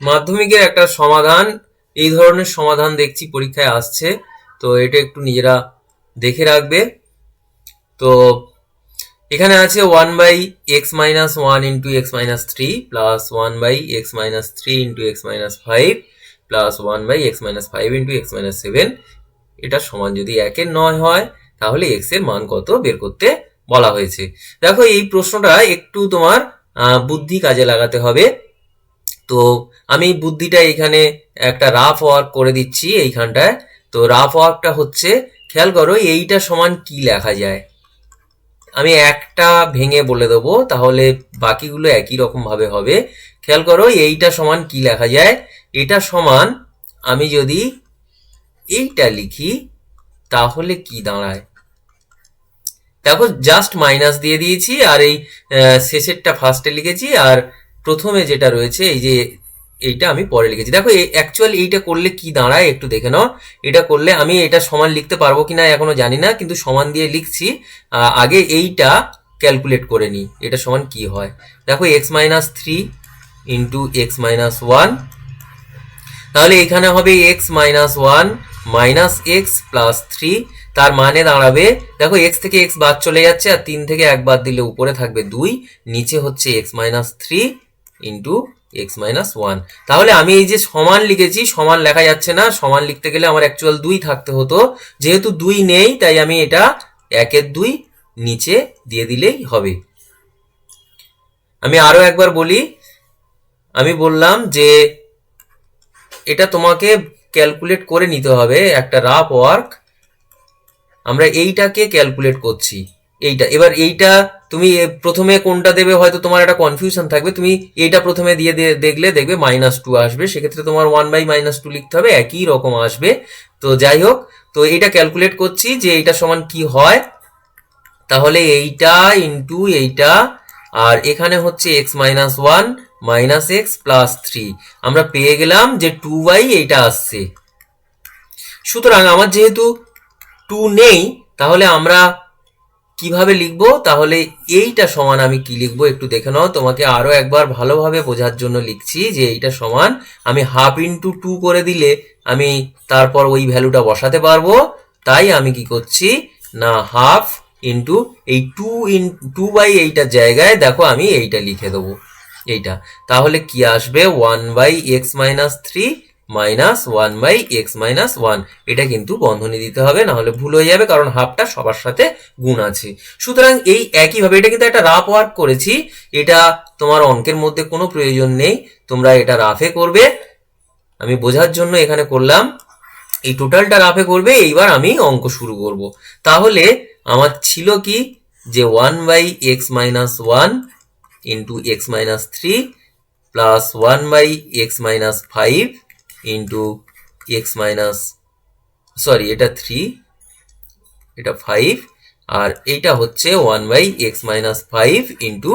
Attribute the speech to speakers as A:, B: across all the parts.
A: মাধ্যমিকের একটা সমাধান, এই ধরনের সমাধান দেখছি পরীক্ষায় আসছে, তো এটা একটু নিজেরা দেখে রাখবে। তো এখানে আছে 1/x-1 into x-3 plus 1/x-3 into x-5 plus 1/x-5 into x-7। এটা সমান যদি 1/9 হয় তাহলে x এর মান কত বের করতে বলা হয়েছে। দেখো এই প্রশ্নটা একটু তোমার বুদ্ধি কাজে লাগাতে হবে। তো আমি বুদ্ধিটা এখানে একটা রাফ ওয়ার্ক করে দিচ্ছি এইখানটায়। তো রাফ ওয়ার্কটা হচ্ছে, খেয়াল করো এইটা সমান কি লেখা যায়। আমি একটা ভেঙে বলে দেবো, তাহলে বাকিগুলো একই রকম ভাবে হবে। খেয়াল করো এইটা সমান কি লেখা যায়। এটা সমান, আমি যদি এইটা লিখি তাহলে কি দাঁড়ায়। দেখো জাস্ট মাইনাস দিয়ে দিয়েছি, আর এই শেষেরটা ফার্স্টে লিখেছি, আর প্রথমে যেটা রয়েছে এই যে এইটা আমি পরে লিখেছি। দেখো অ্যাকচুয়ালি এইটা করলে কি দাঁড়ায় একটু দেখে নাও। এটা করলে আমি এটা সমান লিখতে পারবো কিনা এখনো জানি না, কিন্তু সমান দিয়ে লিখছি। আগে এইটা ক্যালকুলেট করে নিই, এটা সমান কি হয়। দেখো x-3 ইন্টু x-1, তাহলে এখানে হবে x-1 মাইনাস এক্স প্লাস 3। তার মানে দাঁড়াবে, দেখো x থেকে x বাদ চলে যাচ্ছে, আর 3 থেকে 1 বাদ দিলে উপরে থাকবে 2, নিচে হচ্ছে x-3 ইন্টু x-1। তাহলে আমি এই যে সমান লিখেছি, সমান লেখা যাচ্ছে না, সমান লিখতে গেলে আমার অ্যাকচুয়াল 2 থাকতে হতো। যেহেতু 2 নেই তাই আমি এটা 1/2 নিচে দিয়ে দিলেই হবে। আমি আরো একবার বলি, আমি বললাম যে এটা তোমাকে ক্যালকুলেট করে নিতে হবে, একটা রাফ ওয়ার্ক। আমরা এইটাকে ক্যালকুলেট করছি, এইটা। এবার এইটা তুমি প্রথমে কোনটা দেবে হয়তো তোমার একটা কনফিউশন থাকবে। তুমি এইটা প্রথমে দিয়ে দেখলে দেখবে -2 আসবে, সেক্ষেত্রে তোমার 1/-2 লিখতে হবে, একই রকম আসবে। তো যাই হোক, তো এইটা ক্যালকুলেট করছি যে এইটা সমান কি হয়। তাহলে এইটা ইন্টু এইটা, আর এখানে হচ্ছে x-1 মাইনাস এক্স প্লাস 3, আমরা পেয়ে গেলাম যে 2 এইটা আসছে। সুতরাং আমার যেহেতু 2 নেই, তাহলে আমরা কিভাবে লিখবো, তাহলে এইটা সমান আমি কি লিখবো একটু দেখে নাও। তোমাকে আরো একবার ভালোভাবে বোঝার জন্য লিখছি যে এইটা সমান, আমি হাফ ইন্টু 2 করে দিলে আমি তারপর ওই ভ্যালুটা বসাতে পারবো। তাই আমি কি করছি না, হাফ ইন্টু এই 2/8টার জায়গায় দেখো আমি এইটা লিখে দেবো, এইটা। তাহলে কি আসবে, 1/x-3 মাইনাস 1/x-1। এটা কিন্তু বন্ধনী দিতে হবে, না হলে ভুল হয়ে যাবে, কারণ হাফটা সবার সাথে গুণ আছে। সুতরাং এই একইভাবে, এটা কিন্তু একটা রাফ ওয়ার্ক করেছি, এটা তোমার অঙ্কের মধ্যে কোনো প্রয়োজন নেই, তোমরা এটা রাফে করবে। আমি বোঝার জন্য এখানে করলাম, এই টোটালটা রাফে করবে। এইবার আমি অঙ্ক শুরু করব। তাহলে আমার ছিল কি, যে 1/x-1 into x-3 plus 1/x-5 into এটা 3, এটা 5, আর এইটা হচ্ছে 1/x-5 ইন্টু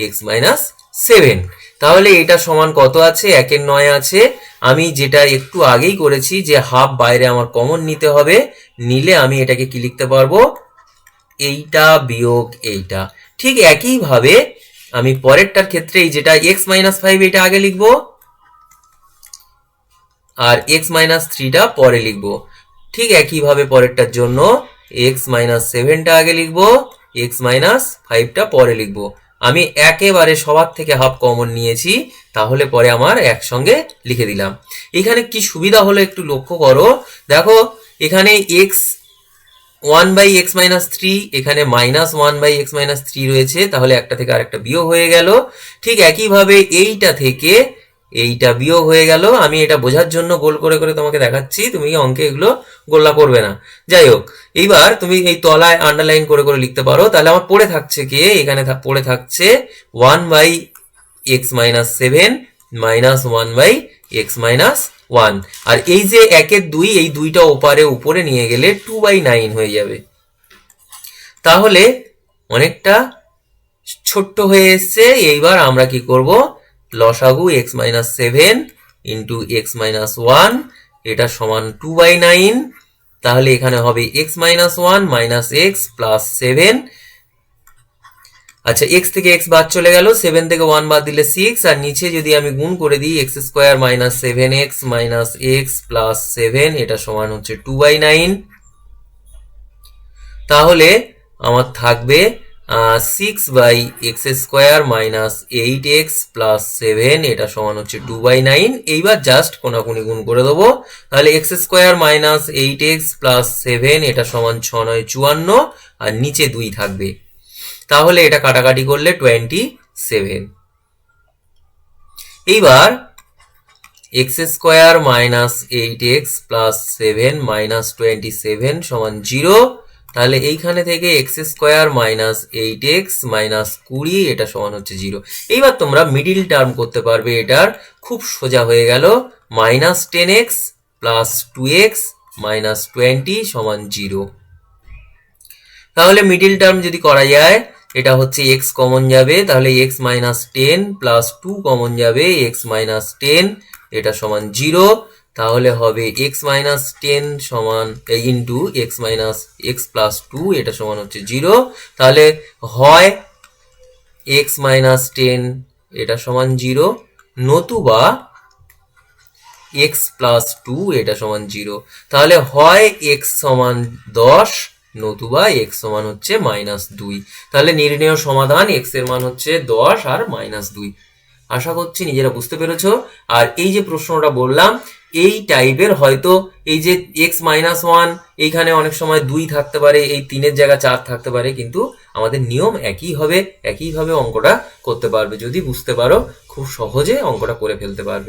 A: x-7। তাহলে এটা সমান কত আছে, 1/9 আছে। আমি যেটা একটু আগেই করেছি, যে হাফ বাইরে আমার কমন নিতে হবে, নিলে আমি এটাকে কি লিখতে পারবো, এইটা বিয়োগ এইটা। ঠিক একইভাবে আমি পরেরটার ক্ষেত্রে এই যেটা x-5 এটা আগে লিখবো, আর x-3টা পরে লিখবো। ঠিক একইভাবে পরেরটার জন্য x-7টা আগে লিখবো, x-5টা পরে লিখবো। আমি একেবারে সবার থেকে হাফ কমন নিয়েছি, তাহলে পরে আমার একসঙ্গে লিখে দিলাম। এখানে কি সুবিধা হলো একটু লক্ষ্য করো। দেখো এখানে x1/x-3, এখানে -1/x-3 রয়েছে, তাহলে একটা থেকে আরেকটা বিয়োগ হয়ে গেল। ঠিক একইভাবে এইটা থেকে এইটা বিয়োগ হয়ে গেল। আমি এটা বোঝার জন্য গোল করে করে তোমাকে দেখাচ্ছি, তুমি অঙ্কে এগুলো গোল্লা করবে না। যাই হোক, এইবার তুমি এই তলায় আন্ডারলাইন করে করে লিখতে পারো। তাহলে আমার পড়ে থাকছে কি, এখানে পড়ে থাকছে 1/x-7 মাইনাস 1/x-1। আর এই যে 1/2, এই দুইটা ওপারে উপরে নিয়ে গেলে 2/9 হয়ে যাবে। তাহলে অনেকটা ছোট্ট হয়ে এসছে। এইবার আমরা কি করব, লসাগু x-7 ইন্টু x-1, এটা সমান 2/9। তাহলে এখানে হবে x-1 মাইনাস এক্স প্লাস 7, আচ্ছা, এক্স থেকে এক্স বাদ চলে গেল, 7 থেকে 1 বাদ দিলে 6, আর নিচে যদি আমি গুণ করে দিই x square minus 7x minus x plus 7, এটা সমান হচ্ছে 2/9। তাহলে আমার থাকবে 6/x² মাইনাস 8x প্লাস 7, এটা সমান হচ্ছে 2/9। এইবার জাস্ট কোনাকুনি গুণ করে দেবো, তাহলে x² মাইনাস 8x প্লাস 7, এটা সমান 6 9 54, আর নিচে 2 থাকবে। তাহলে এটা কাটাকাটি করলে 27। এইবার x² minus 8x plus 7 minus 27 সমান 0। তাহলে এইখানে থেকে x² মাইনাস 8x মাইনাস 20, এটা সমান হচ্ছে 0। এইবার তোমরা মিডিল টার্ম করতে পারবে, এটার খুব সোজা হয়ে গেল, minus 10x plus 2x minus 20 সমান 0। তাহলে মিডিল টার্ম যদি করা যায়, এটা হচ্ছে x কমন যাবে, তাহলে x মাইনাস 10 প্লাস 2 কমন যাবে, x মাইনাস 10, এটা সমান 0। তাহলে হবে x মাইনাস 10 সমান into x minus x plus 2, এটা সমান হচ্ছে 0। তাহলে হয় x মাইনাস 10 এটা সমান 0, নতুবা x প্লাস 2 এটা সমান 0। তাহলে হয় x সমান 10, নতুবা x সমান হচ্ছে -2। তাহলে নির্ণেয় সমাধান x এর মান হচ্ছে 10 আর -2। আশা করছি নিজেরা বুঝতে পেরেছো। আর এই যে প্রশ্নটা বললাম, এই টাইপের হয়তো এই যে x-1, এইখানে অনেক সময় 2 থাকতে পারে, এই 3-এর জায়গায় 4 থাকতে পারে, কিন্তু আমাদের নিয়ম একই হবে, একইভাবে অঙ্কটা করতে পারবে। যদি বুঝতে পারো খুব সহজে অঙ্কটা করে ফেলতে পারবে।